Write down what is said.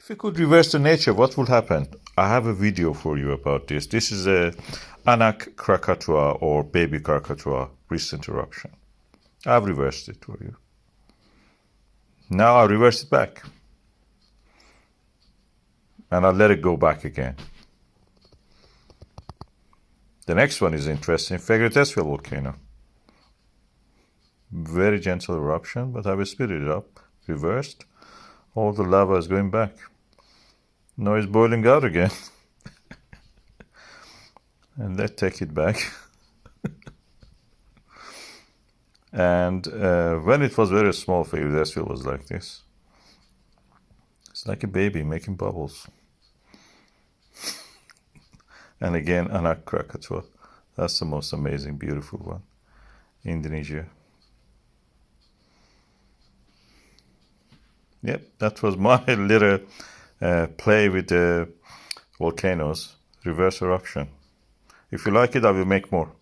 If you could reverse the nature, what would happen? I have a video for you about this. This is a Anak Krakatoa or baby Krakatoa recent eruption. I've reversed it for you. Now I'll reverse it back. And I'll let it go back again. The next one is interesting. Fagradalsfjall volcano. Very gentle eruption, but I will speed it up. Reversed. All the lava is going back. Now it's boiling out again. And let's take it back. And when it was very small, Fagradalsfjall was like this. It's like a baby making bubbles. And again, Anak Krakatoa. That's the most amazing, beautiful one. Indonesia. Yep, that was my little play with the volcanoes. Reverse eruption. If you like it, I will make more.